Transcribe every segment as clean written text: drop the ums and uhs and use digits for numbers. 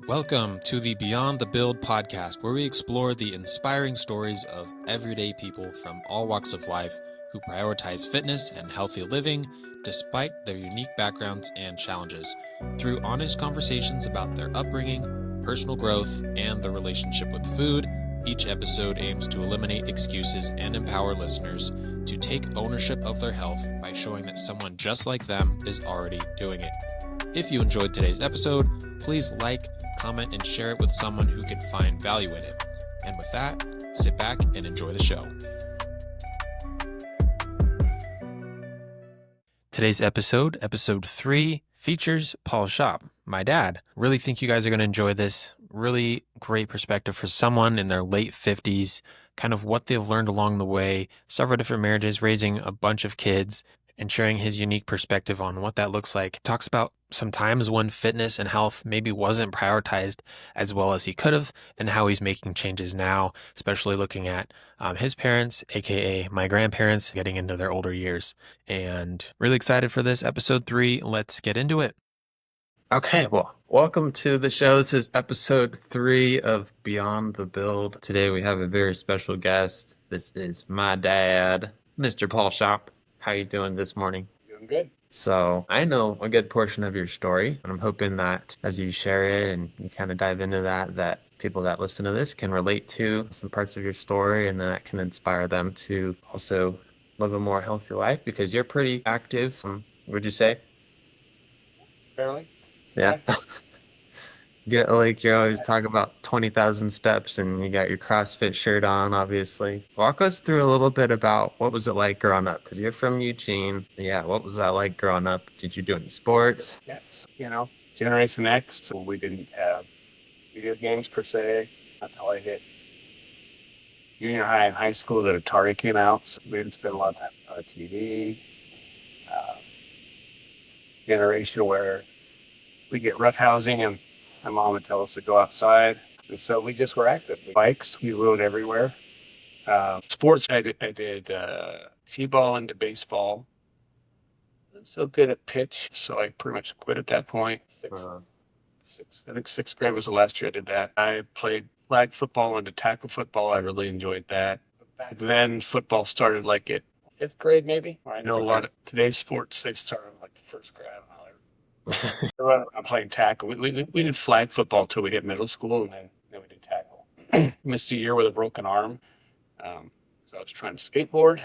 Welcome to the Beyond the Build podcast, where we explore the inspiring stories of everyday people from all walks of life who prioritize fitness and healthy living despite their unique backgrounds and challenges. Through honest conversations about their upbringing, personal growth, and their relationship with food, each episode aims to eliminate excuses and empower listeners to take ownership of their health by showing that someone just like them is already doing it. If you enjoyed today's episode, please like, comment, and share it with someone who can find value in it. And with that, sit back and enjoy the show. Today's episode 3, features Paul Schopp, my dad. Really think you guys are going to enjoy this. Really great perspective for someone in their late 50s, kind of what they've learned along the way, several different marriages, raising a bunch of kids, and sharing his unique perspective on what that looks like. Talks about some times when fitness and health maybe wasn't prioritized as well as he could have, and how he's making changes now, especially looking at his parents, aka my grandparents, getting into their older years. And really excited for this episode 3. Let's get into it. Okay, well, welcome to the show. This is episode 3 of Beyond the Build. Today we have a very special guest. This is my dad, Mr. Paul Schopp. How you doing this morning? Doing good. So I know a good portion of your story, and I'm hoping that as you share it and you kind of dive into that people that listen to this can relate to some parts of your story, and that can inspire them to also live a more healthy life, because you're pretty active, would you say? Fairly. Yeah. You're always talking about 20,000 steps, and you got your CrossFit shirt on, obviously. Walk us through a little bit about what was it like growing up, because you're from Eugene. Yeah, what was that like growing up? Did you do any sports? Yes. Generation X, so we didn't have video games per se until I hit junior high and high school. That Atari came out, so we didn't spend a lot of time on TV. Generation where we get rough housing and my mom would tell us to go outside. And so we just were active. Bikes, we rode everywhere. Sports, I did t-ball into baseball. I was so good at pitch, so I pretty much quit at that point. I think 6th grade was the last year I did that. I played flag football into tackle football. I really enjoyed that. Back then, football started like at 5th grade, maybe. I know a lot of today's sports, they started like the 1st grade. I don't know. I'm playing tackle. We did flag football till we hit middle school, and then we did tackle. Missed a year with a broken arm. So I was trying to skateboard.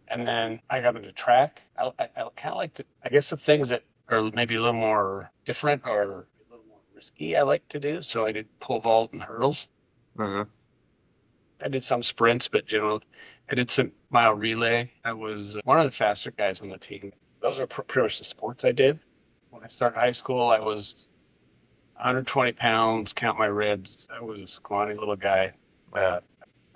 And then I got into track. I kind of like to, I guess the things that are maybe a little more different or a little more risky I like to do. So I did pole vault and hurdles. Uh-huh. I did some sprints, but generally I did some mile relay. I was one of the faster guys on the team. Those are pretty much the sports I did. When I started high school, I was 120 pounds, count my ribs. I was a scrawny little guy. I don't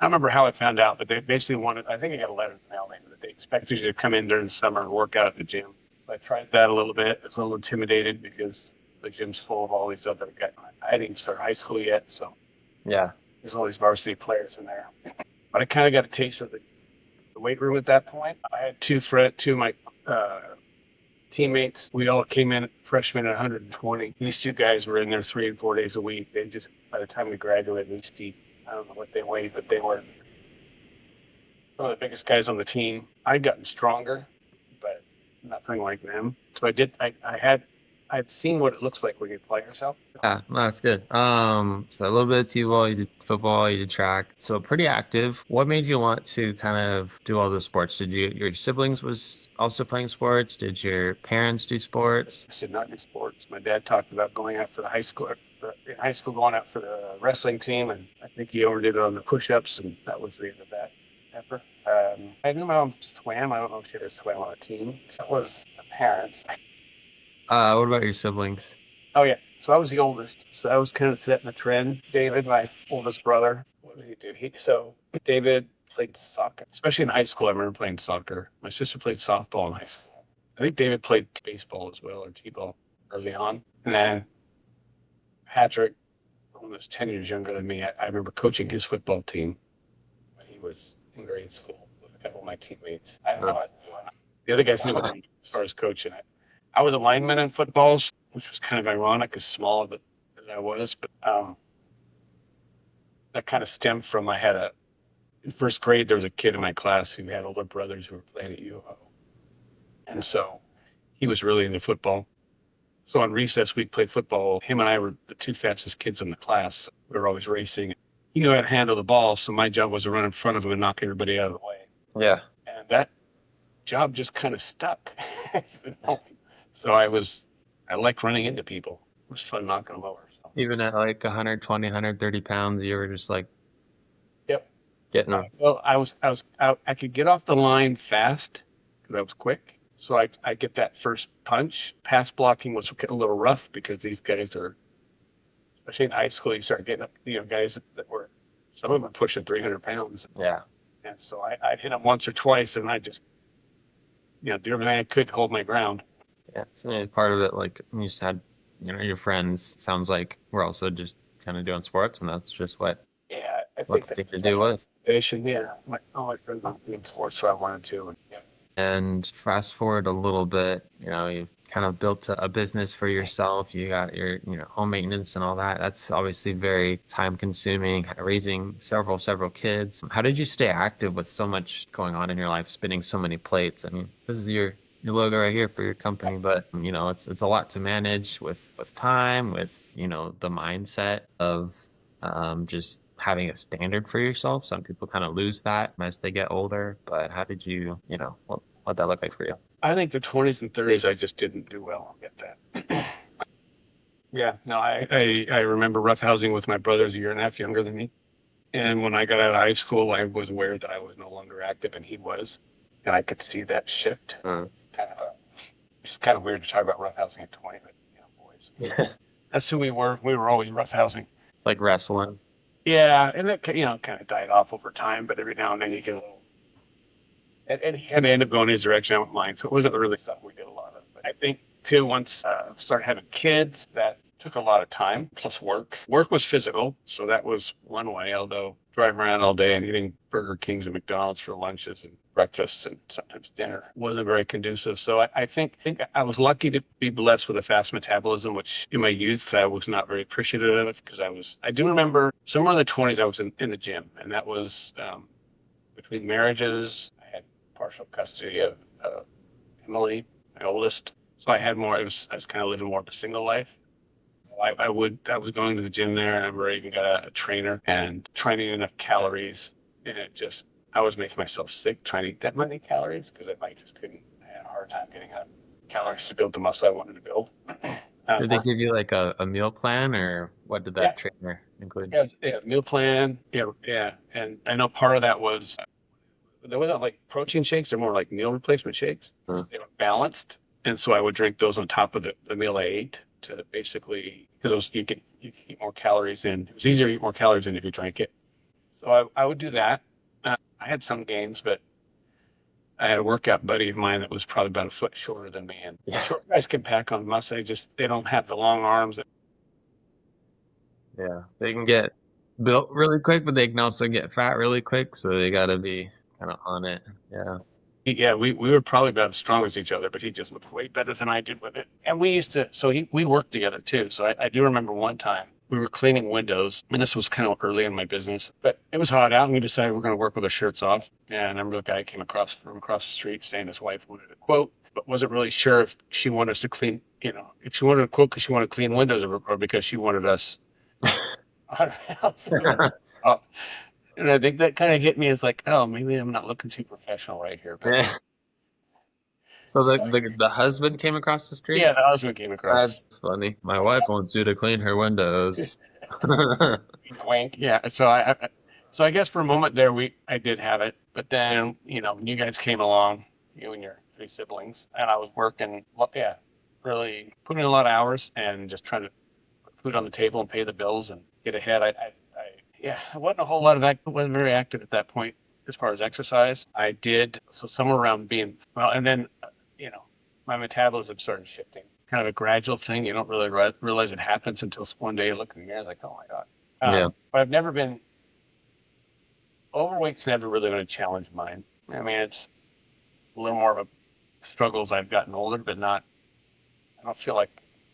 remember how I found out, but they basically wanted, I think I got a letter in the mail later, that they expected you to come in during the summer and work out at the gym. I tried that a little bit. I was a little intimidated because the gym's full of all these other guys. I hadn't even started high school yet, so Yeah. there's all these varsity players in there. But I kind of got a taste of the weight room at that point. I had two of my teammates. We all came in freshmen at 120. These two guys were in there 3 and 4 days a week. They just, by the time we graduated, I don't know what they weighed, but they were some of the biggest guys on the team. I'd gotten stronger, but nothing like them. So I'd seen what it looks like when you play yourself. Yeah, no, that's good. So a little bit of t-ball, you did football, you did track. So pretty active. What made you want to kind of do all the sports? Did your siblings was also playing sports? Did your parents do sports? I did not do sports. My dad talked about going out for in high school, going out for the wrestling team, and I think he overdid it on the push-ups, and that was the end of that effort. I knew my mom swam. I don't know if she ever swam on a team. That was the parents. What about your siblings? Oh, yeah. So I was the oldest. So I was kind of setting the trend. David, my oldest brother, what did he do? So David played soccer, especially in high school. I remember playing soccer. My sister played softball in high school. I think David played baseball as well, or t-ball early on. And then Patrick, almost 10 years younger than me, I remember coaching his football team when he was in grade school with a couple of my teammates. I don't know. The other guys knew what they did as far as coaching it. I was a lineman in footballs. which was kind of ironic as small as I was. But that kind of stemmed from in first grade, there was a kid in my class who had older brothers who were playing at U of O. And so he was really into football. So on recess, we played football. Him and I were the two fastest kids in the class. We were always racing. He knew how to handle the ball, so my job was to run in front of him and knock everybody out of the way. Yeah. And that job just kind of stuck. So I liked running into people. It was fun knocking them over. So. Even at like 120, 130 pounds, you were just like Yep. getting them. Well, I could get off the line fast because I was quick. So I get that first punch. Pass blocking was getting a little rough because these guys are, especially in high school, you start getting up, guys that were, some of them were pushing 300 pounds. Yeah. And so I'd hit them once or twice and I just, do everything I could to hold my ground. Yeah. So maybe part of it, like you just had, your friends, sounds like we're also just kind of doing sports, and that's just what I the think thing to do with. Yeah. All my friends were doing sports, so I wanted to. And, yeah. And fast forward a little bit, you've kind of built a business for yourself. You got your, home maintenance and all that. That's obviously very time consuming, raising several kids. How did you stay active with so much going on in your life, spinning so many plates? I mean, this is your logo right here for your company, but it's a lot to manage with time, with, the mindset of just having a standard for yourself. Some people kind of lose that as they get older, but how did you, what'd that look like for you? I think the 20s and 30s, I just didn't do well at that. Yeah, no, I remember roughhousing with my brothers a year and a half younger than me. And when I got out of high school, I was aware that I was no longer active and he was. And I could see that shift. Kind of just kind of weird to talk about roughhousing at 20, but boys. That's who we were. We were always roughhousing. It's like wrestling. Yeah, and that kind of died off over time, but every now and then you get a little. And he kind of ended up going his direction, I went mine. So it wasn't really something we did a lot of. But I think, too, once started having kids, that took a lot of time, plus work. Work was physical, so that was one way, although driving around all day and eating Burger Kings and McDonald's for lunches and breakfasts and sometimes dinner wasn't very conducive. So I think I was lucky to be blessed with a fast metabolism, which in my youth I was not very appreciative of because I do remember somewhere in the 20s I was in the gym, and that was between marriages. I had partial custody of Emily, my oldest. So I was kind of living more of a single life. I was going to the gym there, and I remember I even got a trainer and trying to eat enough calories. And I was making myself sick trying to eat that many calories because I just couldn't. I had a hard time getting enough calories to build the muscle I wanted to build. Did they give you like a meal plan, or what did that trainer include? Yeah, meal plan. Yeah. And I know part of that was, there wasn't like protein shakes, they're more like meal replacement shakes. They were balanced. And so I would drink those on top of the meal I ate to basically, because you could eat more calories in. It was easier to eat more calories in if you drank it. So I would do that. I had some gains, but I had a workout buddy of mine that was probably about a foot shorter than me. And short guys can pack on muscle. They don't have the long arms. Yeah, they can get built really quick, but they can also get fat really quick. So they got to be kind of on it. Yeah. Yeah, we were probably about as strong as each other, but he just looked way better than I did with it. And we worked together too. So I do remember one time we were cleaning windows, and this was kind of early in my business, but it was hot out, and we decided we're going to work with our shirts off. And I remember the guy came from across the street saying his wife wanted a quote, but wasn't really sure if she wanted us to clean, if she wanted a quote because she wanted to clean windows or because she wanted us on her house. And I think that kind of hit me as like, oh, maybe I'm not looking too professional right here. But Yeah. So the husband came across the street? yeah, the husband came across. That's funny. My wife wants you to clean her windows. Wink. Yeah. So I guess for a moment there, I did have it, but then when you guys came along, you and your three siblings, and I was working. Well, yeah, really putting in a lot of hours and just trying to put food on the table and pay the bills and get ahead. I wasn't a whole lot of wasn't very active at that point as far as exercise. I did so somewhere around being well, and then my metabolism started shifting. Kind of a gradual thing. You don't really realize it happens until one day you look in the mirror. It's like, oh my god. Yeah. But I've never been overweight's never really been a challenge of mine. I mean, it's a little more of a struggle as I've gotten older, but not. I don't feel like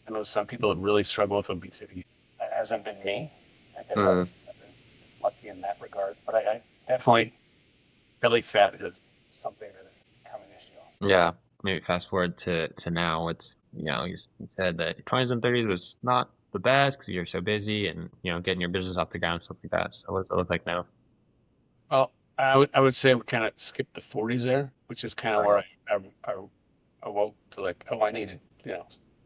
I know some people that really struggle with obesity. That hasn't been me. I guess Mm, I've been lucky in that regard. But I definitely, belly fat is something that has become an issue. yeah. Maybe fast forward to now. It's you said that your 20s and 30s was not the best because you're so busy and getting your business off the ground and stuff like that. So what does it look like now? Well, I would say we kind of skipped the 40s there, which is kind of Oh where yeah. I awoke to like, oh, I need to,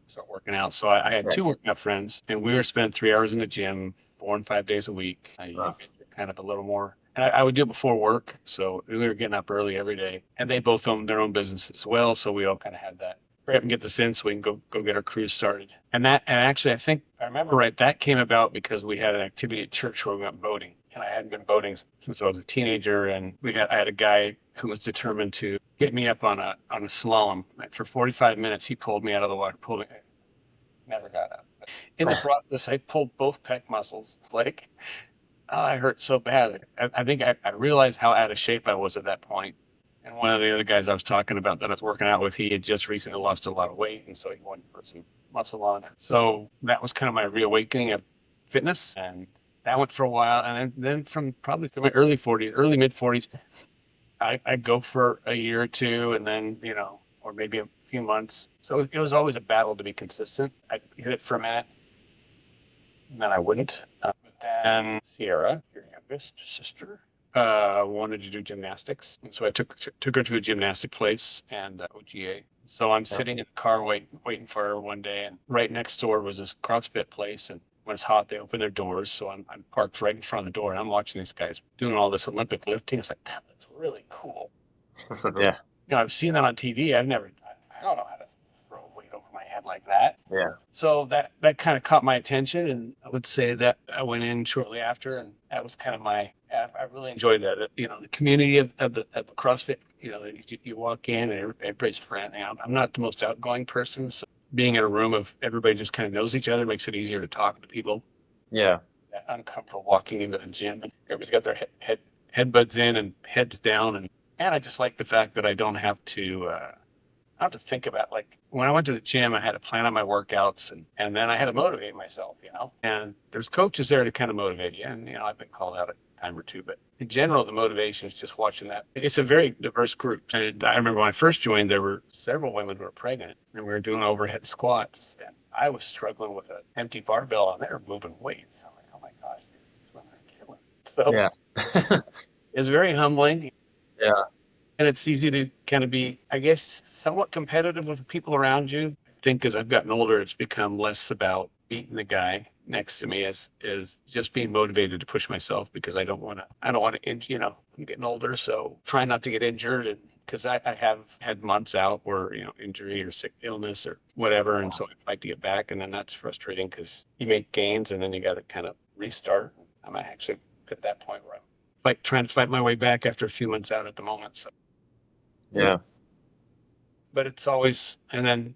start working out. So I had Right. two working out friends, and we were spending 3 hours in the gym, 4 and 5 days a week. You Uh, get kind of a little more, and I would do it before work. So we were getting up early every day, and they both own their own business as well. So we all kind of had that. Hurry up and get this in so we can go get our cruise started. And actually, I think I remember right, that came about because we had an activity at church where we went boating. And I hadn't been boating since I was a teenager, and I had a guy who was determined to get me up on a slalom. And for 45 minutes, he pulled me out of the water, pulled me. I never got up. In the process, I pulled both pec muscles. Like, oh, I hurt so bad. I think I realized how out of shape I was at that point. And one of the other guys I was talking about that I was working out with, he had just recently lost a lot of weight, and so he wanted to put some muscle on. So that was kind of my reawakening of fitness, and that went for a while. And then from probably through my early 40s, early mid 40s, I'd go for a year or two, and then or maybe a few months. So it was always a battle to be consistent. I'd hit it for a minute, and then I wouldn't. But then Sierra, your youngest sister, wanted to do gymnastics, and so I took her to a gymnastic place and OGA. So I'm yeah. sitting in the car waiting for her one day, and right next door was this CrossFit place, and when it's hot, they open their doors. So I'm parked right in front of the door, and I'm watching these guys doing all this Olympic lifting. It's like, that looks really cool. Yeah. I've seen that on TV. I don't know how to throw weight over my head like that. Yeah. So that kind of caught my attention, and I would say that I went in shortly after, and that was kind of I really enjoyed that. The community of the CrossFit. You walk in and everybody's friendly. I'm not the most outgoing person, so being in a room of everybody just kind of knows each other makes it easier to talk to people. Yeah. That uncomfortable walking into the gym, and everybody's got their headbuds in and heads down, and I just like the fact that I don't have to. I have to think about, like, when I went to the gym, I had to plan out my workouts, and then I had to motivate myself. And there's coaches there to kind of motivate you. And, I've been called out a time or two, but in general, the motivation is just watching that. It's a very diverse group. And I remember when I first joined, there were several women who were pregnant, and we were doing overhead squats. And I was struggling with an empty barbell, and they were moving weights. I'm like, oh my gosh, these women are killing. So Yeah. it's very humbling. Yeah. And it's easy to kind of be, I guess, somewhat competitive with the people around you. I think as I've gotten older, it's become less about beating the guy next to me as just being motivated to push myself, because I don't want to, I'm getting older, so try not to get injured. And because I have had months out where, injury or sick illness or whatever. And so I fight to get back. And then that's frustrating because you make gains and then you got to kind of restart. I'm actually at that point where I'm like trying to fight my way back after a few months out at the moment. So Yeah. but it's always, and then,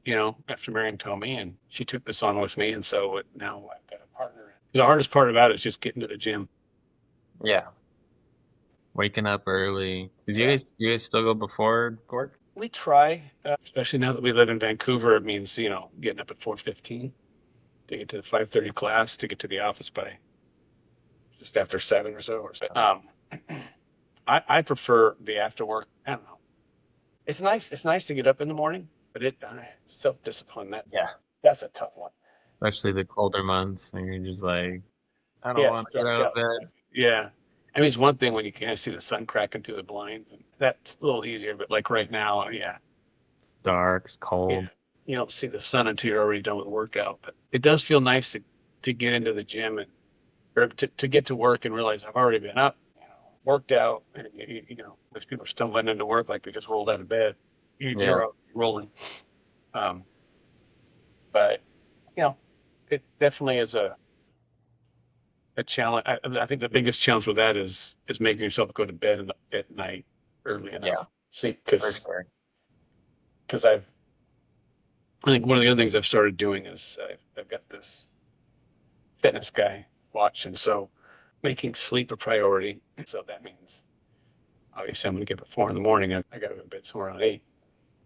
after marrying Tommy, and she took this on with me. And so now I've got a partner. The hardest part about it is just getting to the gym. Yeah. Waking up early. Because you Yeah. guys, you guys still go before work? We try, especially now that we live in Vancouver. It means, getting up at 4:15 to get to the 5:30 class, to get to the office by just after 7 or so. I prefer the after work. I don't know. It's nice. It's nice to get up in the morning, but self-discipline, Yeah. that's a tough one. Especially the colder months, and you're just like, I don't Yeah, want it's to get dark out of outside. bed. Yeah. I mean, it's one thing when you can't see the sun cracking through the blinds, and that's a little easier. But like right now, yeah, Dark, it's yeah, cold. you don't see the sun until you're already done with the workout. But it does feel nice to get into the gym, and or to get to work and realize I've already been up, worked out, and there's people stumbling into work like they just rolled out of bed. Yeah. You're rolling. Um, but you know, it definitely is a challenge. I think the biggest challenge with that is making yourself go to bed at night early enough. Yeah. See, For because sure. I think one of the other things I've started doing is I've got this fitness guy watch, and so making sleep a priority. And so that means obviously I'm going to get up at 4 in the morning. I got to go to bed somewhere around 8,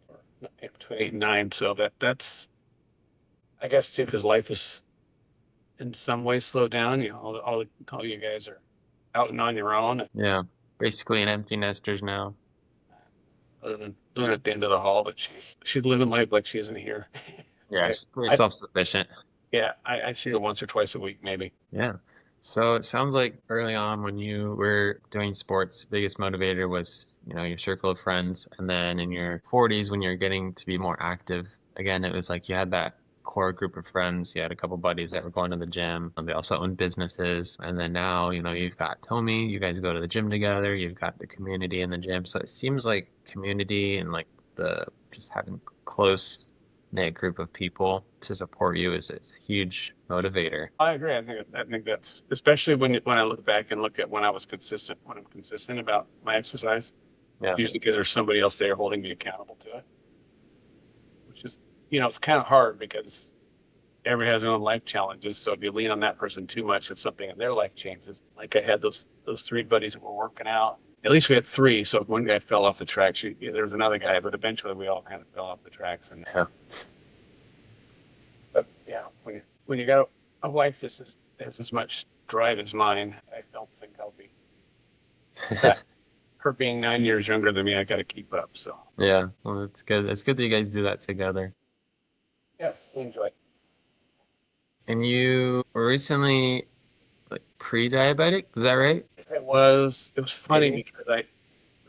or between 8 and 9. So that's I guess too, because life is in some ways slowed down. All you guys are out and on your own, Yeah. Basically an empty nesters now. other than living at the end of the hall. But she's living life like she isn't here. Yeah, I, she's pretty I self-sufficient. yeah, I see her once or twice a week, maybe. Yeah. So it sounds like early on when you were doing sports, biggest motivator was, your circle of friends. And then in your 40s, when you're getting to be more active, again, it was like you had that core group of friends. You had a couple buddies that were going to the gym. And they also owned businesses. And then now, you've got Tommy, you guys go to the gym together. You've got the community in the gym. So it seems like community and like the just having close knit group of people to support you is a huge motivator. I agree. I think that's especially when I look back and look at when I was consistent. When I'm consistent about my exercise, Yeah. usually because there's somebody else there holding me accountable to it, which is it's kind of hard because everybody has their own life challenges. So if you lean on that person too much, if something in their life changes, like I had those three buddies that were working out. At least we had three. So if one guy fell off the tracks, there was another guy, but eventually we all kind of fell off the tracks. And Yeah. but yeah, when you got a wife that has as much drive as mine, I don't think I'll be that. Her being 9 years younger than me, I got to keep up. So Yeah. Well, it's good. It's good that you guys do that together. yeah, enjoy. And you were recently like pre-diabetic, is that right? It was funny Maybe. because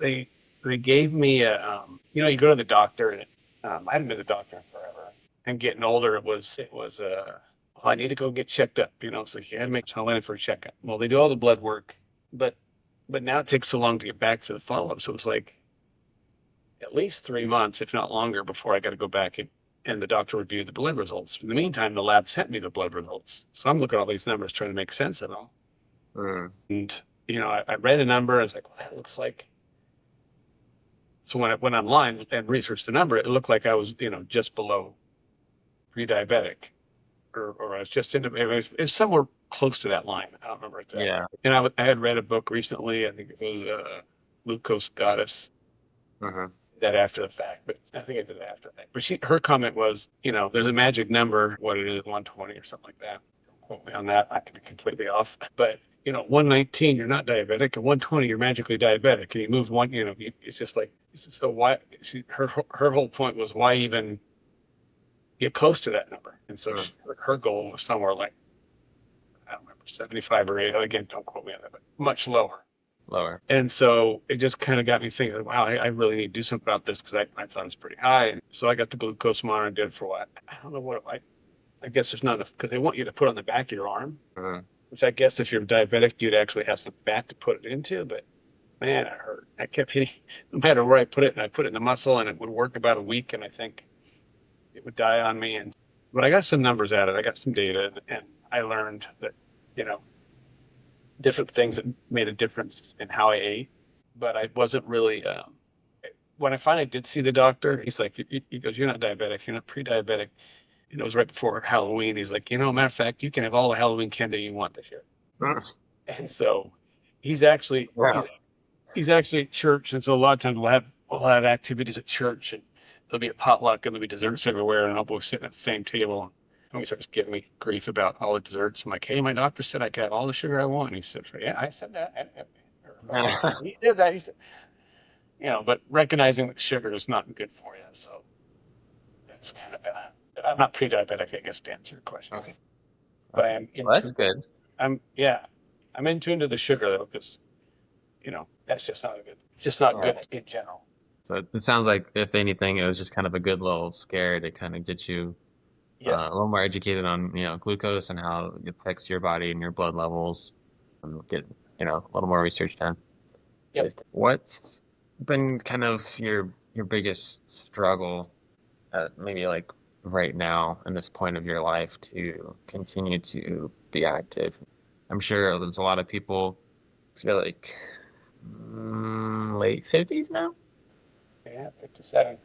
they they gave me you go to the doctor and I hadn't been to the doctor in forever. And getting older, well, I need to go get checked up. So you had to make so I went in for a checkup. Well, they do all the blood work, but now it takes so long to get back for the follow up. So it was like at least 3 months, if not longer, before I got to go back and the doctor reviewed the blood results. In the meantime, the lab sent me the blood results. So I'm looking at all these numbers trying to make sense of it all. Mm. And I read a number. I was like, well, that looks like. So when I went online and researched the number, it looked like I was, just below pre-diabetic, or I was just into it was somewhere close to that line. I don't remember exactly. Yeah. And I had read a book recently. I think it was Glucose Goddess. Uh-huh. That after the fact, but I think I did it after that. But her comment was, there's a magic number, what it is, 120 or something like that. Don't quote me on that. I could be completely off. But 119, you're not diabetic, and 120, you're magically diabetic. And you move one, it's just so why her whole point was why even get close to that number. And so Mm. her goal was somewhere like, I don't remember, 75 or 80. Again, don't quote me on that, but much lower. Lower. And so it just kind of got me thinking, wow, I really need to do something about this because I thought it was pretty high. And so I got the glucose monitor and did it for what? I don't know what I guess there's not enough because they want you to put it on the back of your arm, Uh-huh. which I guess if you're diabetic, you'd actually have some fat to put it into. But man, it hurt. I kept hitting, no matter where I put it, and I put it in the muscle and it would work about a week. And I think it would die on me. But I got some numbers out of it. I got some data and I learned that, you know, different things that made a difference in how I ate, but I wasn't really. When I finally did see the doctor, he's like, he goes, "You're not diabetic. You're not pre-diabetic." And it was right before Halloween. He's like, matter of fact, you can have all the Halloween candy you want this year. Mm. And so, he's actually Wow. he's actually at church, and so a lot of times we'll have activities at church, and there'll be a potluck, and there'll be desserts everywhere, and I'll both sitting at the same table. And he starts giving me grief about all the desserts. I'm like, hey, my doctor said I could have all the sugar I want. And he said, yeah, I said that. He did that. He said, but recognizing that sugar is not good for you. So that's kind of, I'm not pre-diabetic, I guess, to answer your question. Okay. But I am Well, that's good. yeah, I'm in tune to the sugar though, because, that's just not Yeah. good in general. So it sounds like, if anything, it was just kind of a good little scare to kind of get you Yes. a little more educated on, glucose and how it affects your body and your blood levels, and get, a little more research done. Yep. What's been kind of your biggest struggle, maybe like right now in this point of your life to continue to be active? I'm sure there's a lot of people feel like late 50s now. Yeah, 57.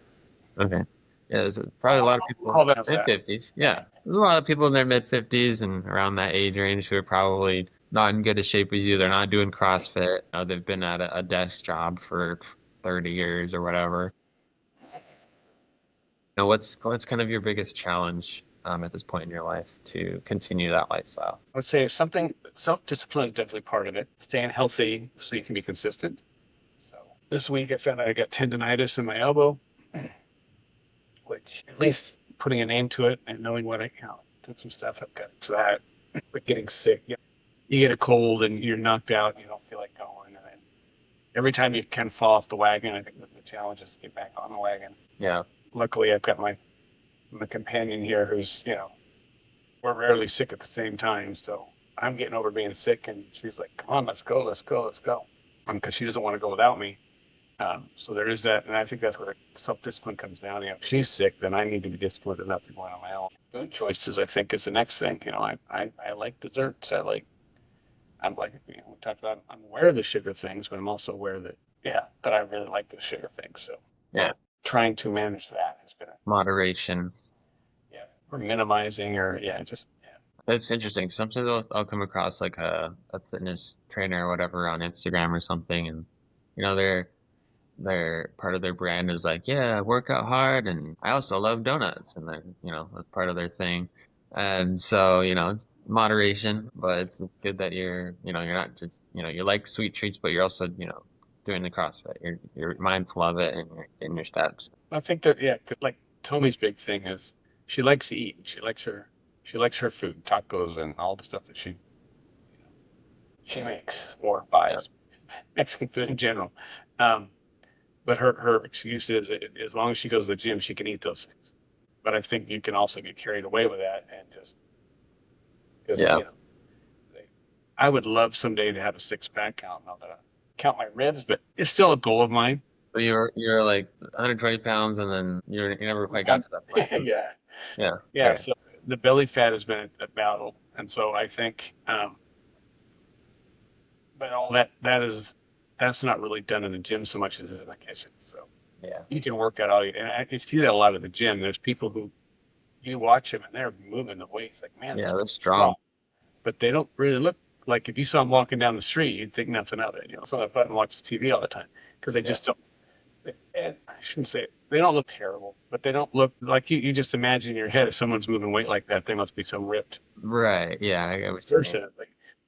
Okay. Yeah, there's probably a lot of people All that. mid 50s. Yeah. There's a lot of people in their mid 50s and around that age range who are probably not in good a shape as you. They're not doing CrossFit. They've been at a desk job for 30 years or whatever. What's kind of your biggest challenge at this point in your life to continue that lifestyle? I would say something, self-discipline is definitely part of it. Staying healthy so you can be consistent. So this week I found out I got tendonitis in my elbow, which at least putting a name to it and knowing what I count, did some stuff. I've got that. But getting sick, you get a cold and you're knocked out. You don't feel like going. And then every time you kind of fall off the wagon, I think the challenge is to get back on the wagon. Yeah. Luckily, I've got my companion here who's, we're rarely sick at the same time. So I'm getting over being sick, and she's like, "Come on, let's go, let's go, let's go," because she doesn't want to go without me. So there is that, and I think that's where self-discipline comes down. If she's sick, then I need to be disciplined enough to go on my own. Food choices, I think, is the next thing. I like desserts. I'm like, we talked about, I'm aware of the sugar things, but I'm also aware that, that I really like the sugar things. So Yeah. trying to manage that has been Moderation. or minimizing, or just. That's interesting. Sometimes I'll come across like a fitness trainer or whatever on Instagram or something, and they're part of their brand is like, yeah, work out hard, and I also love donuts, and then that's part of their thing. And so it's moderation, but it's good that you're not just you like sweet treats, but you're also doing the CrossFit. You're mindful of it, and you're in your steps. I think that, like Tomi's big thing is she likes to eat. She likes her food, tacos and all the stuff that she makes or buys, Mexican food in general. But her excuse is, as long as she goes to the gym, she can eat those things. But I think you can also get carried away with that and just because I would love someday to have a six-pack count. Not that I count my ribs, but it's still a goal of mine. So you're like 120 pounds, and then you never quite got to that point. Yeah. Right. So the belly fat has been a battle, and so I think, but all that's not really done in the gym so much as in the kitchen. So Yeah. you can work out all you, and I can see that a lot at the gym. There's people who you watch them and they're moving the weights like, man, Yeah, they're strong. but they don't really look like, if you saw them walking down the street, you'd think nothing of it. So I button watches TV all the time because they just don't. And I shouldn't say it. They don't look terrible, but they don't look like you just imagine in your head if someone's moving weight like that, they must be so ripped Right. Yeah, I get what you mean. person.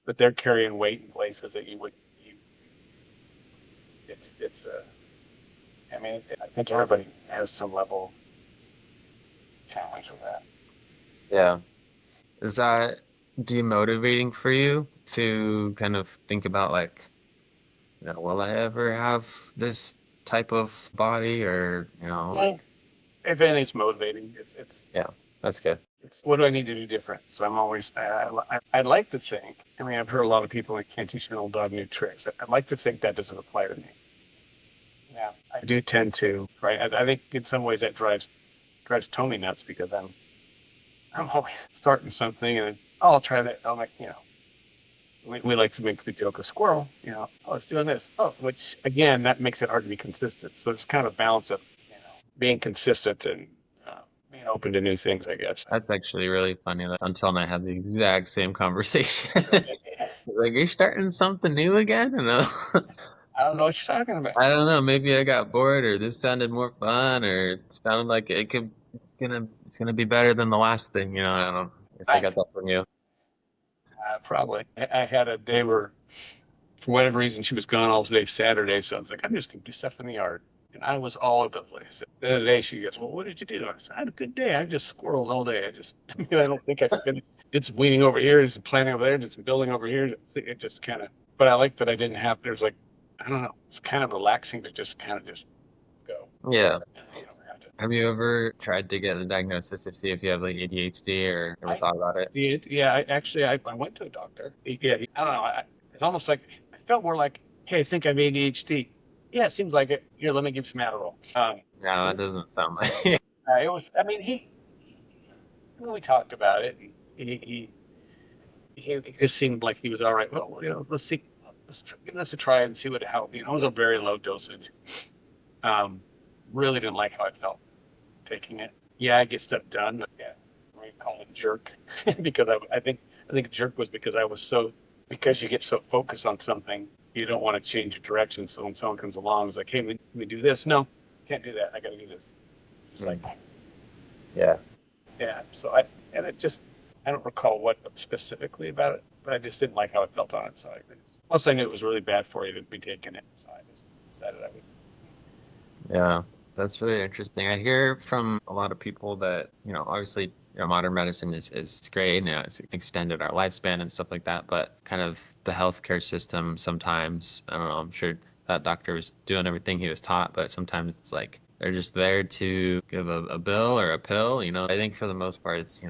But they're carrying weight in places that you would. It's. I mean, I think everybody has some level of challenge with that. Yeah. Is that demotivating for you to kind of think about like, will I ever have this type of body or, Well, if anything, it's motivating. Yeah, that's good. It's what do I need to do different? So I'm always, I'd like to think, I mean, I've heard a lot of people like, can't teach an old dog new tricks. I'd like to think that doesn't apply to me. Yeah, I do tend to, right? I think in some ways that drives Tony nuts because I'm always starting something and then, oh, I'll try that. I'm like, we like to make the joke of Squirrel, oh, it's doing this. Oh, which again, that makes it hard to be consistent. So it's kind of a balance of, being consistent and being open to new things, I guess. That's actually really funny that Until and I had the exact same conversation. Like, you're starting something new again? I don't know what you're talking about. I don't know. Maybe I got bored, or this sounded more fun, or it sounded like it's gonna be better than the last thing. I don't know. I guess I got that from you. Probably. I had a day where, for whatever reason, she was gone all day Saturday, so I was like, I'm just going to do stuff in the yard. And I was all over the place. The other day, she goes, well, what did you do? I said, I had a good day. I just squirreled all day. I don't think I could. Did some weeding over here, did some planting over there, did some building over here. It just kind of, but I like that I didn't have, there's like, I don't know, it's kind of relaxing to just kind of just go. Yeah. Have you ever tried to get a diagnosis to see if you have like ADHD or ever thought about it? Yeah, I went to a doctor. Yeah, I don't know. It's almost like, I felt more like, hey, I think I have ADHD. Yeah, it seems like it. Here, let me give you some Adderall. No, that doesn't sound like it. It was, I mean, when we talked about it, he just seemed like he was all right. Well, let's see, give this a try and see what it helped. It was a very low dosage. Really didn't like how I felt taking it. Yeah, I get stuff done, but we call it jerk because I think jerk was because because you get so focused on something, you don't want to change your direction. So when someone comes along, it's like, hey, let me do this. No, can't do that. I got to do this. It's like, yeah. So and it just, I don't recall what specifically about it, but I just didn't like how it felt on it. So plus I knew it was really bad for you to be taking it. So I just decided I would. Yeah, that's really interesting. I hear from a lot of people that, obviously, modern medicine is great, and it's extended our lifespan and stuff like that, but kind of the healthcare system sometimes, I don't know, I'm sure that doctor was doing everything he was taught, but sometimes it's like they're just there to give a bill or a pill, I think for the most part it's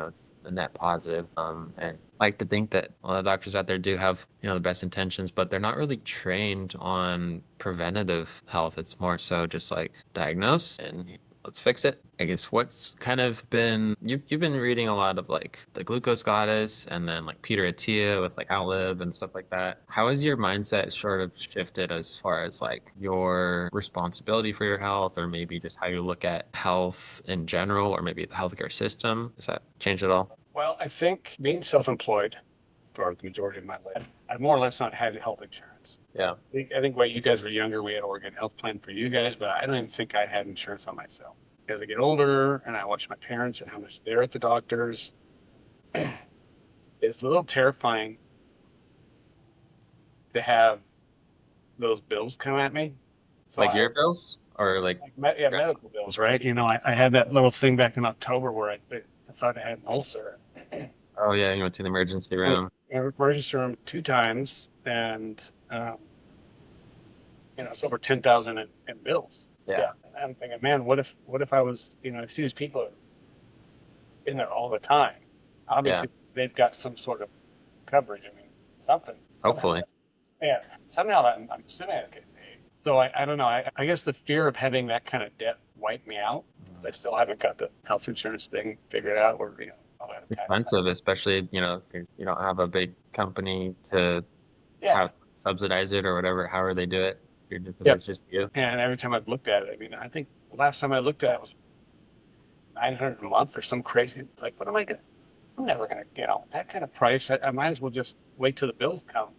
a net positive. And I like to think that a lot of doctors out there do have, the best intentions, but they're not really trained on preventative health. It's more so just like diagnose and let's fix it. I guess what's kind of been you've been reading a lot of like the Glucose Goddess and then like Peter Attia with like Outlive and stuff like that. How has your mindset sort of shifted as far as like your responsibility for your health, or maybe just how you look at health in general, or maybe the healthcare system? Has that changed at all? Well, I think being self-employed for the majority of my life, I more or less not had health insurance. Yeah. I think when you guys were younger, we had Oregon Health Plan for you guys, but I don't even think I had insurance on myself. As I get older and I watch my parents and how much they're at the doctors, it's a little terrifying to have those bills come at me. So Like your bills or like yeah, your- medical bills, right? I had that little thing back in October where I thought I had an ulcer. oh yeah, you went to the emergency Went room. in the emergency room 2 times, and it's over 10,000 in bills. Yeah. Yeah, and I'm thinking, man, what if I was, I see these people in there all the time. Yeah. Obviously, they've got some sort of coverage. I mean, something somehow. Hopefully. Yeah, somehow I'm assuming I get paid. So I don't know. I guess the fear of having that kind of debt wipe me out, because I still haven't got the health insurance thing figured out, or all that It's kind of. expensive, especially, if you don't have a big company to Yeah. have subsidize it or whatever, however they do it. If Yep. it's just you. And every time I've looked at it, I mean, I think the last time I looked at it was 900 a month or some crazy. Like, what am I gonna? I'm never gonna, that kind of price. I might as well just wait till the bills come.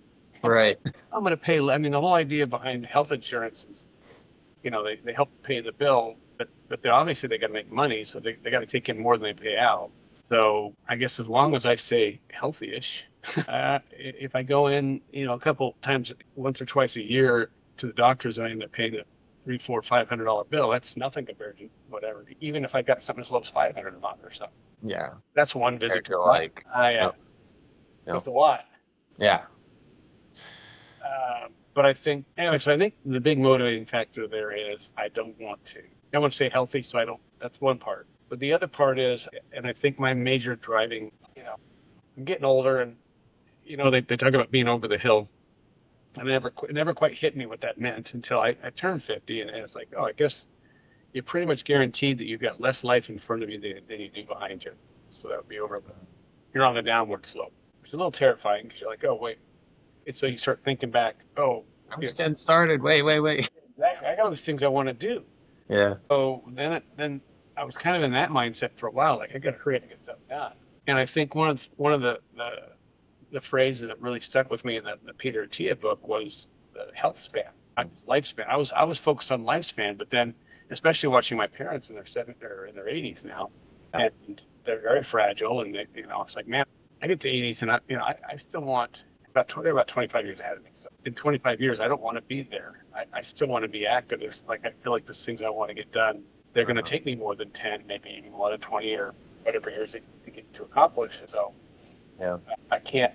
Right. I'm gonna pay. I mean, the whole idea behind health insurance is, they help pay the bill, but they obviously they got to make money, so they got to take in more than they pay out. So I guess as long as I stay healthy-ish, if I go in, a couple times, once or twice a year to the doctors, I end up paying a three, four, $500 bill. That's nothing compared to whatever. Even if I got something as low as 500 a month or something, Yeah. that's one visit Compared to the to doctor. like, Yeah, yep, yep. just a lot. Yeah. But I think anyway. So I think the big motivating factor there is I want to stay healthy, so I don't. That's one part. But the other part is, and I think my major driving, I'm getting older, and they talk about being over the hill. And it never quite hit me what that meant until I turned 50, and it's like, oh, I guess you're pretty much guaranteed that you've got less life in front of you than you do behind you. So that would be you're on the downward slope, which is a little terrifying because you're like, oh wait. And so you start thinking back, oh, I'm just getting started. Wait. I got all these things I want to do. Yeah. So then I was kind of in that mindset for a while. Like, I got to hurry up and get stuff done. And I think one of the phrases that really stuck with me in the Peter Attia book was the health span, not lifespan. I was focused on lifespan, but then especially watching my parents in their 70s or in their 80s now, Yeah. and they're very fragile. And it's like, man, I get to 80s, and I still want they're about 25 years ahead of me. So in 25 years, I don't want to be there. I still want to be active. I feel like there's things I want to get done. They're going to take me more than 10, maybe even more than 20 or whatever years to get to accomplish. So Yeah. I can't.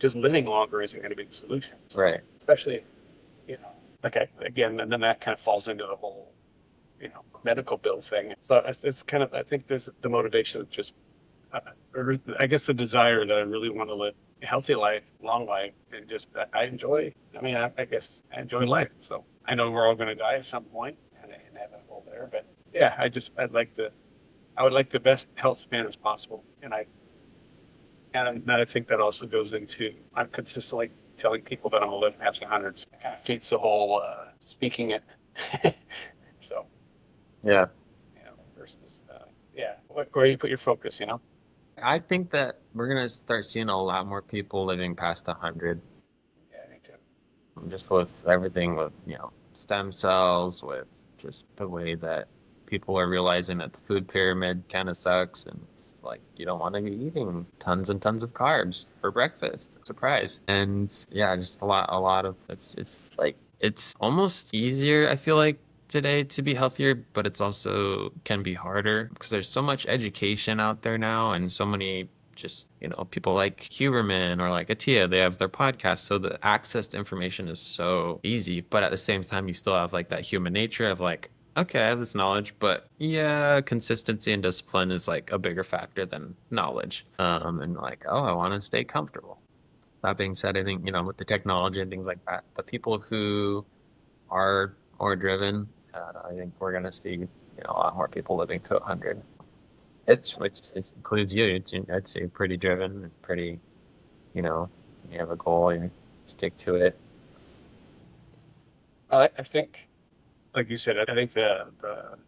Just living longer isn't going to be the solution. Right. Especially, again, and then that kind of falls into the whole, medical bill thing. So it's kind of, I think there's the motivation of just, or I guess the desire that I really want to live a healthy life, long life, and just I enjoy. I mean, I guess I enjoy life. So I know we're all going to die at some point, and inevitable there. But yeah, I would like the best health span as possible, and I think that also goes into I'm consistently telling people that I'm going to live past 100. So it kind of keeps the whole speaking it. So Yeah. versus yeah, where you put your focus, I think that we're gonna start seeing a lot more people living past 100, Yeah, me too. just with everything with, stem cells, with just the way that people are realizing that the food pyramid kind of sucks, and it's like you don't want to be eating tons and tons of carbs for breakfast. Surprise. And yeah, just a lot of it's like it's almost easier, I feel like, today to be healthier, but it's also can be harder because there's so much education out there now and so many just, people like Huberman or like Atia, they have their podcast. So the access to information is so easy, but at the same time, you still have like that human nature of like, okay, I have this knowledge, but yeah, consistency and discipline is like a bigger factor than knowledge. And like, oh, I want to stay comfortable. That being said, I think, with the technology and things like that, the people who are more driven, I think we're going to see, a lot more people living to 100. Which it includes you. I'd say pretty driven and pretty, you have a goal, you stick to it. I think, like you said, I think the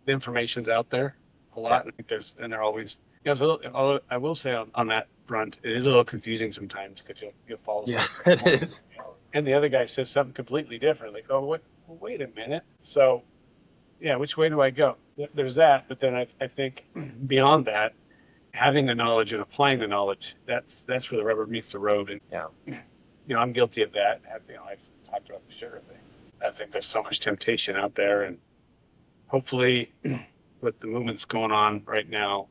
information's out there a Yeah. lot. I think they're always, it's a little, I will say on that front, it is a little confusing sometimes because you'll follow Yeah, something it is. and the other guy says something completely different. Like, oh, what? Well, wait a minute. So, yeah, which way do I go? There's that, but then I think beyond that, having the knowledge and applying the knowledge, that's where the rubber meets the road. And Yeah. I'm guilty of that. I've talked about the sugar thing. I think there's so much temptation out there, and hopefully, with the movements going on right now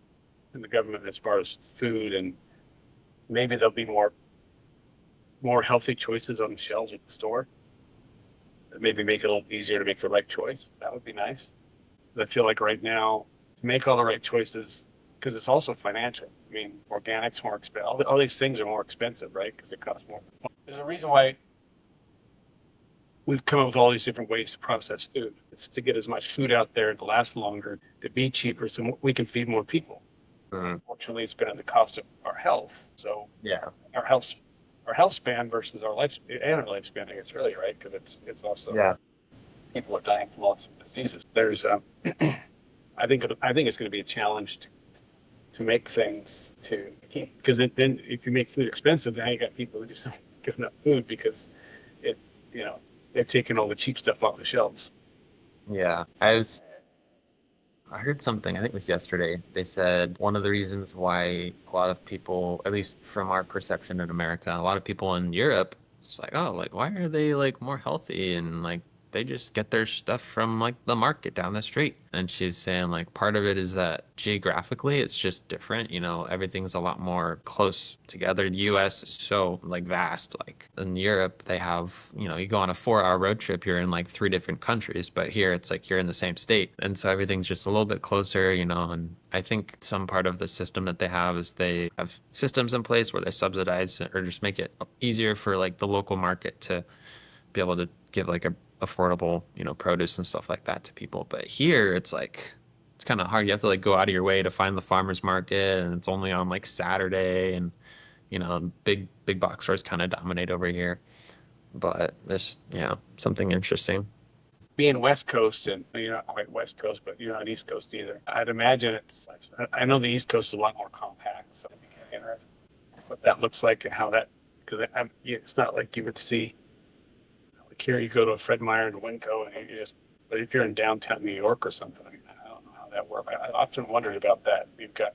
in the government as far as food, and maybe there'll be more healthy choices on the shelves at the store. Maybe make it a little easier to make the right choice. That would be nice. I feel like right now, to make all the right choices, because it's also financial. I mean, organics more expensive. All these things are more expensive, right? Because it costs more. There's a reason why we've come up with all these different ways to process food. It's to get as much food out there to last longer, to be cheaper, so we can feed more people. Mhm. Unfortunately, it's been at the cost of our health. So Yeah. our health, our health span versus our life and our lifespan, I guess, really, right? Because it's also Yeah. people are dying from lots of diseases. There's, I think it's going to be a challenge to make things to keep, because then if you make food expensive, now you got people who just don't give enough food because it, you know, they're taking all the cheap stuff off the shelves. Yeah. I heard something, I think it was yesterday. They said one of the reasons why a lot of people, at least from our perception in America, a lot of people in Europe, it's like, oh, like, why are they like more healthy? And like, they just get their stuff from like the market down the street. And she's saying like part of it is that geographically it's just different. Everything's a lot more close together. The US is so like vast. Like in Europe, they have, you go on a 4-hour road trip, you're in like 3 different countries, but here it's like you're in the same state. And so everything's just a little bit closer, and I think some part of the system that they have is they have systems in place where they subsidize or just make it easier for like the local market to be able to give like a affordable, produce and stuff like that to people. But here it's like it's kind of hard. You have to like go out of your way to find the farmers market, and it's only on like Saturday, and big box stores kind of dominate over here. But it's something interesting. Being West Coast, and you're not quite West Coast, but you're not East Coast either. I'd imagine it's. I know the East Coast is a lot more compact, so I'd be kind of interested what that looks like and how that. Because it's not like you would see. Like here, you go to a Fred Meyer and Winco, and you just. But if you're in downtown New York or something, I don't know how that works. I often wondered about that. You've got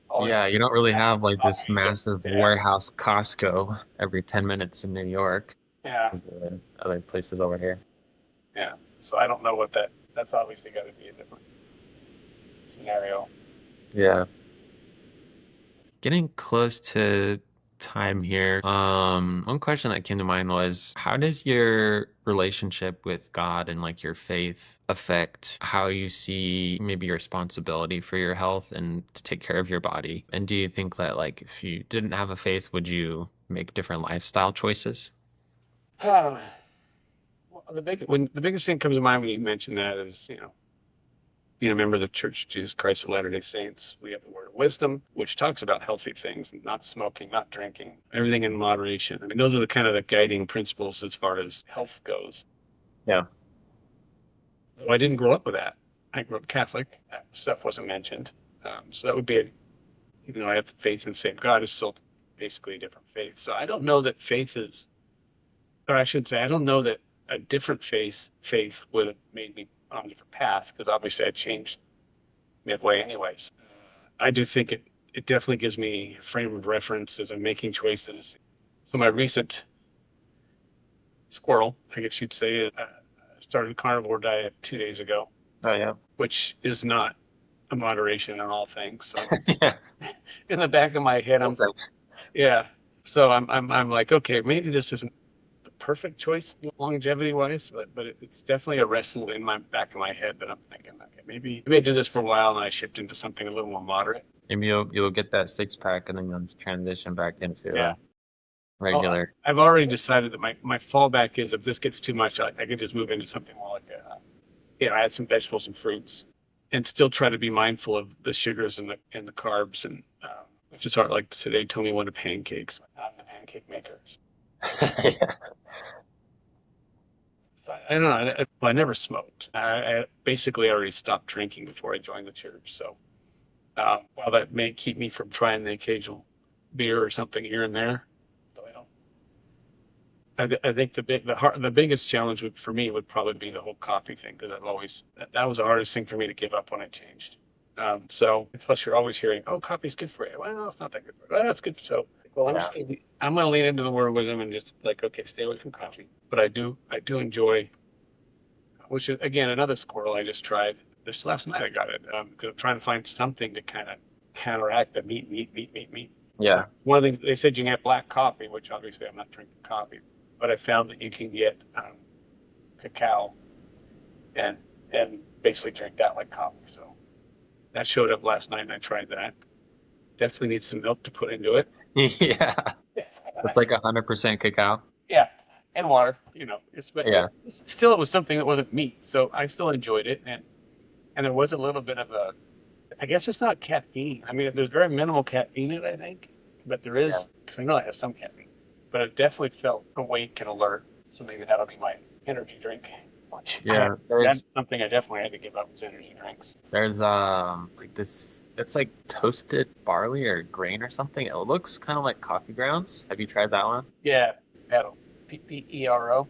all this. Yeah, you don't really have like this massive Yeah, warehouse Costco every 10 minutes in New York yeah, as there are other places over here. yeah. So I don't know what that. That's obviously got to be a different scenario. Yeah. Getting close to time here. One question that came to mind was, how does your relationship with God and like your faith affect how you see maybe your responsibility for your health and to take care of your body? And do you think that like if you didn't have a faith, would you make different lifestyle choices? Well, the biggest thing comes to mind when you mention that is being a member of the Church of Jesus Christ of Latter-day Saints. We have the Word of Wisdom, which talks about healthy things, not smoking, not drinking, everything in moderation. I mean, those are the kind of the guiding principles as far as health goes. Yeah. Though I didn't grow up with that. I grew up Catholic. That stuff wasn't mentioned. So that would be, even though I have faith in the same God, it's still basically a different faith. So I don't know that faith is, or I should say, I don't know that a different faith would have made me on a different path because obviously I changed midway anyways. I do think it definitely gives me a frame of reference as I'm making choices. So my recent Squirrel, I guess you'd say, started a carnivore diet 2 days ago, Oh yeah. which is not a moderation in all things. So Yeah. in the back of my head, Also, yeah. So I'm like, okay, maybe this isn't the perfect choice longevity wise, but it's definitely a wrestle in my back of my head that I'm thinking, okay, maybe I did this for a while and I shift into something a little more moderate. maybe you'll get that six pack and then you'll just transition back into Yeah. Well, regular. I've already decided that my fallback is if this gets too much, I could just move into something more like add some vegetables and fruits, and still try to be mindful of the sugars and the carbs and which is hard. Like today, Tony wanted pancakes. I'm the pancake maker. Yeah. So I don't know. I never smoked. I basically already stopped drinking before I joined the church. So while that may keep me from trying the occasional beer or something here and there, though I don't I think the biggest challenge for me would probably be the whole coffee thing because that was the hardest thing for me to give up when I changed. So plus you're always hearing, oh, coffee's good for you. Well, it's not that good for you. Well, that's good. So well, Yeah. I'm going to lean into the word wisdom and just like, okay, stay away from coffee. But I do enjoy, which is again another squirrel I just tried. This last night I got it because I'm trying to find something to kind of counteract the meat. Yeah. One of the things they said you can get black coffee, which obviously I'm not drinking coffee, but I found that you can get cacao and basically drink that like coffee. So that showed up last night and I tried that. Definitely need some milk to put into it. Yeah. It's like 100% cacao. Yeah, and water. But Yeah. it was something that wasn't meat, so I still enjoyed it, and there was a little bit of a. I guess it's not caffeine. I mean, there's very minimal caffeine in it, I think, but there Yeah. is because I know it has some caffeine. But it definitely felt awake and alert. So maybe that'll be my energy drink. Yeah. That's something I definitely had to give up was energy drinks. There's like this, it's like toasted barley or grain or something. It looks kind of like coffee grounds. Have you tried that one? Yeah, pedal. PPERO.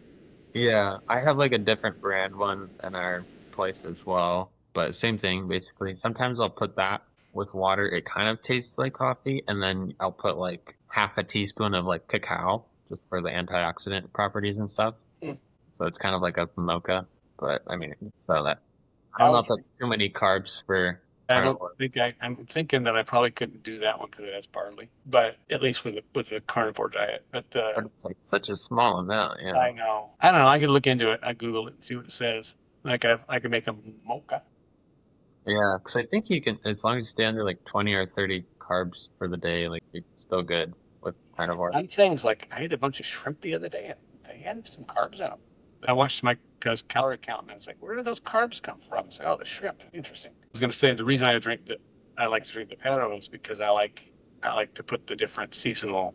Yeah, I have like a different brand one in our place as well, but same thing basically. Sometimes I'll put that with water. It kind of tastes like coffee, and then I'll put like half a teaspoon of like cacao just for the antioxidant properties and stuff. Hmm. So it's kind of like a mocha, but I mean, so that I I don't know was if that's too many carbs for I don't carnivore. think I'm thinking that I probably couldn't do that one because it has barley, but at least with a carnivore diet. But But it's like such a small amount, I know. I don't know. I could look into it. I Google it and see what it says. I could make a mocha. Yeah, because I think you can, as long as you stay under like 20 or 30 carbs for the day, like you're still good with carnivore. On things like I ate a bunch of shrimp the other day and they had some carbs in them. I watched my calorie count and I was like, where did those carbs come from? I was like, oh, the shrimp. Interesting. I was going to say the reason I like to drink the Pedro is because I like to put the different seasonal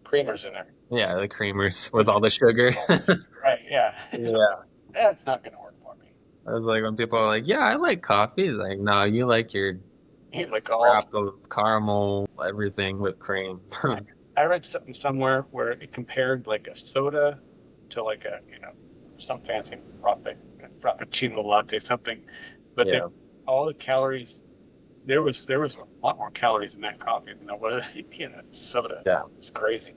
creamers in there. Yeah, the creamers with all the sugar. Right. Yeah. So Yeah. that's not going to work for me. I was like, when people are like, yeah, I like coffee. It's like, no, you like your Like all wrap of caramel, everything with cream. I read something somewhere where it compared like a soda to like a some fancy frappuccino latte something, but Yeah. all the calories there was a lot more calories in that coffee than there was in a soda. Yeah. It's crazy.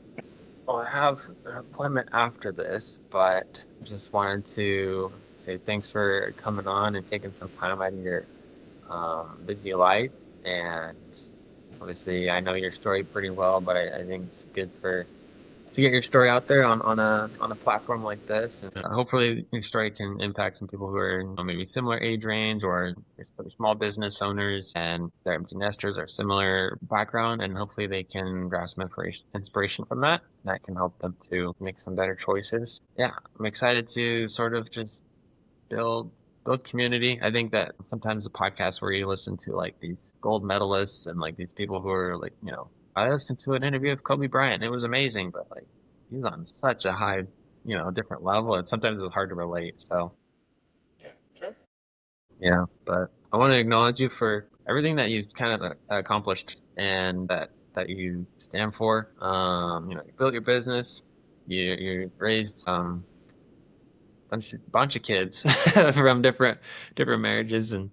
Well, I have an appointment after this, but just wanted to say thanks for coming on and taking some time out of your busy life. And obviously, I know your story pretty well, but I think it's good for to get your story out there on a platform like this, and hopefully your story can impact some people who are maybe similar age range or they're small business owners and they're empty nesters or similar background, and hopefully they can grasp some inspiration from that. That can help them to make some better choices. Yeah, I'm excited to sort of just build build community. I think that sometimes the podcasts where you listen to like these gold medalists and like these people who are like, I listened to an interview of Kobe Bryant. It was amazing, but like he's on such a high, different level, and sometimes it's hard to relate. So Yeah, sure. yeah, but I want to acknowledge you for everything that you've kind of accomplished and that you stand for. You built your business, you raised bunch of kids from different marriages and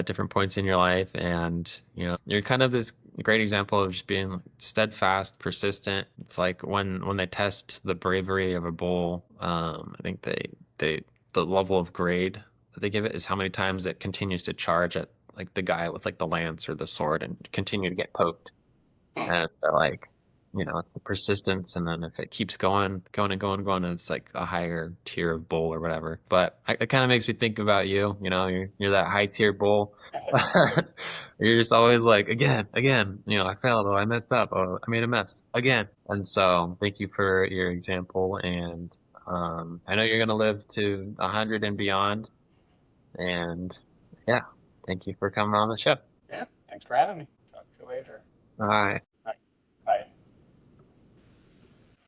different points in your life, and you're kind of this great example of just being steadfast, persistent. It's like when they test the bravery of a bull, I think they the level of grade that they give it is how many times it continues to charge at like the guy with like the lance or the sword and continue to get poked. And they're like, it's the persistence, and then if it keeps going, going and going and going, it's like a higher tier of bull or whatever. But it kind of makes me think about you. You're that high tier bull. You're just always like, again, again. I failed. Oh, I messed up. Oh, I made a mess again. And so, thank you for your example. And I know you're gonna live to 100 and beyond. And yeah, thank you for coming on the show. Yeah. Thanks for having me. Talk to you later. All right.